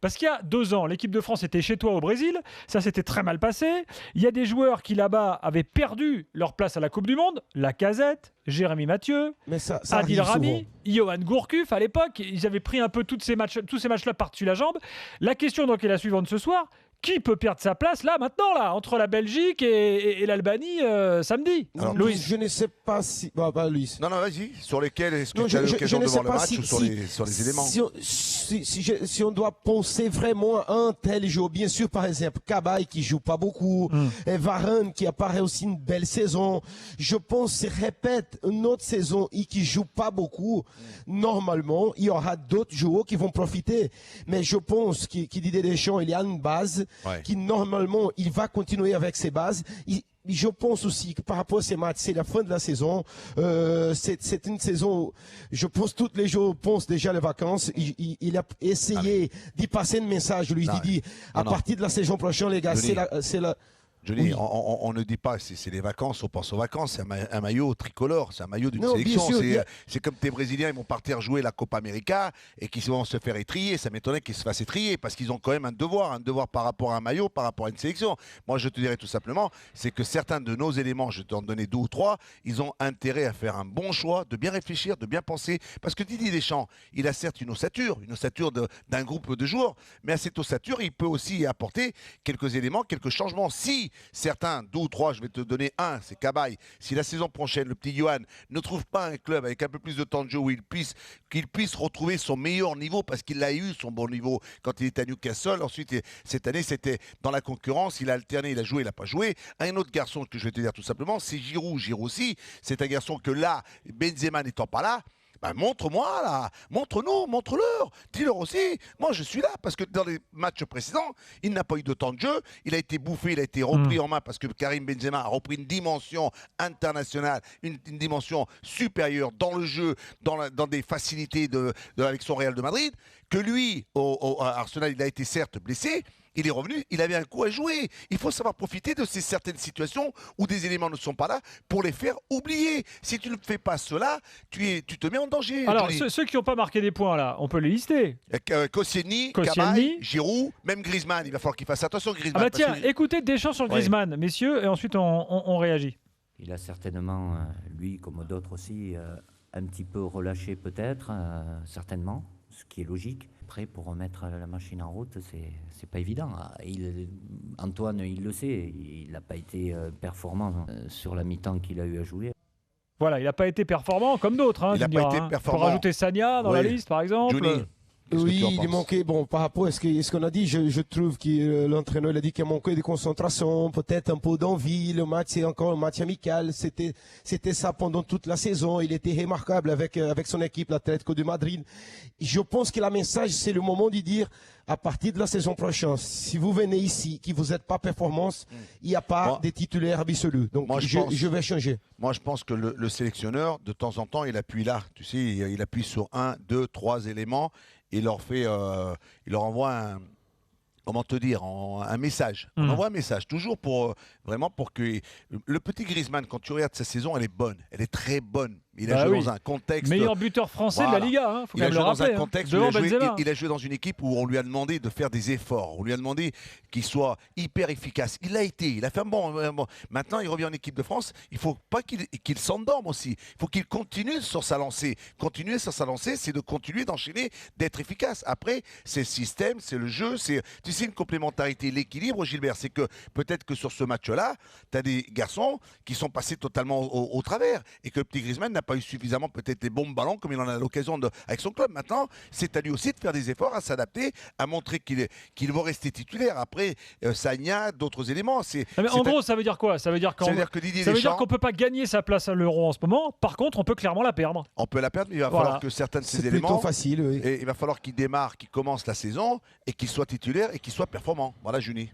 Parce qu'il y a 2 ans, l'équipe de France était chez toi au Brésil, ça s'était très mal passé. Il y a des joueurs qui là-bas avaient perdu leur place à la Coupe du Monde, Lacazette, Jérémy Mathieu, Adil Rami, Johan Gourcuff à l'époque. Ils avaient pris un peu tous ces matchs-là par-dessus la jambe. La question donc est la suivante ce soir. Qui peut perdre sa place là, maintenant, là, entre la Belgique et l'Albanie samedi? Alors, Louis. Je ne sais pas si... Louis. Non, vas-y. Sur lesquels est-ce que tu as l'occasion de voir le match ou sur les éléments? Si on doit penser vraiment à un tel joueur, bien sûr, par exemple, Cabaye qui joue pas beaucoup, et Varane qui apparaît aussi une belle saison. Je pense, s'il répète une autre saison et qui joue pas beaucoup, normalement, il y aura d'autres joueurs qui vont profiter. Mais je pense qu'il Didier Deschamps, il y a une base qui, normalement, il va continuer avec ses bases. Je pense aussi que par rapport à ces matchs, c'est la fin de la saison. C'est une saison où je pense tous les jours pensent déjà les vacances. Il a essayé d'y passer un message. Je lui ai dit, à partir de la saison prochaine, les gars, c'est la Johnny, on ne dit pas c'est les vacances, on pense aux vacances, c'est un maillot tricolore, c'est un maillot d'une sélection. C'est comme tes Brésiliens, ils vont partir jouer la Copa América et qu'ils vont se faire étrier. Ça m'étonnerait qu'ils se fassent étrier parce qu'ils ont quand même un devoir par rapport à un maillot, par rapport à une sélection. Moi, je te dirais tout simplement, c'est que certains de nos éléments, je vais t'en donner 2 ou 3, ils ont intérêt à faire un bon choix, de bien réfléchir, de bien penser. Parce que Didier Deschamps, il a certes une ossature d'un groupe de joueurs, mais à cette ossature, il peut aussi apporter quelques éléments, quelques changements. Si certains, 2 ou 3, je vais te donner un, c'est Cabaye. Si la saison prochaine, le petit Johan ne trouve pas un club avec un peu plus de temps de jeu où qu'il puisse retrouver son meilleur niveau, parce qu'il a eu son bon niveau quand il était à Newcastle. Ensuite, cette année, c'était dans la concurrence. Il a alterné, il a joué, il n'a pas joué. Un autre garçon que je vais te dire tout simplement, c'est Giroud. Giroud aussi, c'est un garçon que là, Benzema n'étant pas là, montre-moi là, montre-nous, montre-leur, dis-leur aussi, moi je suis là, parce que dans les matchs précédents, il n'a pas eu de temps de jeu, il a été bouffé, il a été repris en main, parce que Karim Benzema a repris une dimension internationale, une dimension supérieure dans le jeu, dans des facilités avec son Real de Madrid, que lui, à Arsenal, il a été certes blessé. Il est revenu, il avait un coup à jouer. Il faut savoir profiter de ces certaines situations où des éléments ne sont pas là pour les faire oublier. Si tu ne fais pas cela, tu te mets en danger. Alors, ceux qui n'ont pas marqué des points, là, on peut les lister. Koscielny, Cabaye, Giroud, même Griezmann. Il va falloir qu'il fasse attention, Griezmann. Ah bah tiens, écoutez Deschamps sur Griezmann, messieurs, et ensuite on réagit. Il a certainement, lui comme d'autres aussi, un petit peu relâché peut-être, certainement, ce qui est logique. Après, pour remettre la machine en route, c'est pas évident. Antoine, il le sait, il n'a pas été performant sur la mi-temps qu'il a eu à jouer. Voilà, il n'a pas été performant comme d'autres. Hein, il n'a pas été performant. Pour rajouter Sagna dans la liste, par exemple. Johnny. Oui, il manquait, par rapport à ce qu'on a dit, je trouve que l'entraîneur a dit qu'il manquait de concentration, peut-être un peu d'envie. Le match, c'est encore un match amical. C'était ça pendant toute la saison. Il était remarquable avec son équipe, l'Atlético de Madrid. Je pense que le message, c'est le moment de dire, à partir de la saison prochaine, si vous venez ici, que vous n'êtes pas performance, il n'y a pas de titulaire absolu. Donc, je vais changer. Moi, je pense que le sélectionneur, de temps en temps, il appuie là. Tu sais, il appuie sur 1, 2, 3 éléments. Il leur envoie un message. On envoie un message, toujours vraiment pour que le petit Griezmann, quand tu regardes sa saison, elle est bonne, elle est très bonne. Il a joué dans un contexte... Meilleur buteur français de la Liga, hein, faut quand même le rappeler. Il a joué dans un contexte où il a joué dans une équipe où on lui a demandé de faire des efforts. On lui a demandé qu'il soit hyper efficace. Il l'a été, il a fait un bon. Maintenant, il revient en équipe de France. Il ne faut pas qu'il s'endorme aussi. Il faut qu'il continue sur sa lancée. Continuer sur sa lancée, c'est de continuer d'enchaîner, d'être efficace. Après, c'est le système, c'est le jeu, c'est une complémentarité, l'équilibre, Gilbert. C'est que peut-être que sur ce match-là, tu as des garçons qui sont passés totalement au travers et que le petit Griezmann n'a pas eu suffisamment peut-être les bons ballons comme il en a l'occasion avec son club. Maintenant, c'est à lui aussi de faire des efforts, à s'adapter, à montrer qu'il va rester titulaire. Après, Sagna, d'autres éléments. En gros, ça veut dire quoi? Ça veut dire qu'on ne peut pas gagner sa place à l'Euro en ce moment. Par contre, on peut clairement la perdre. On peut la perdre, mais il va falloir que certains de ces éléments... C'est facile, oui. Et il va falloir qu'il démarre, qu'il commence la saison et qu'il soit titulaire et qu'il soit performant. Voilà, Juni.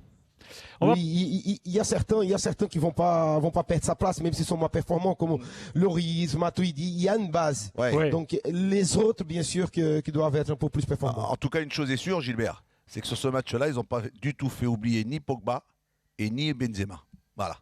Oui, il y a certains qui vont pas perdre sa place, même s'ils sont moins performants, comme Loris, Matuidi. Il y a une base. Ouais. Donc les autres, bien sûr, qui doivent être un peu plus performants. En tout cas, une chose est sûre, Gilbert, c'est que sur ce match-là, ils n'ont pas du tout fait oublier ni Pogba et ni Benzema. Voilà.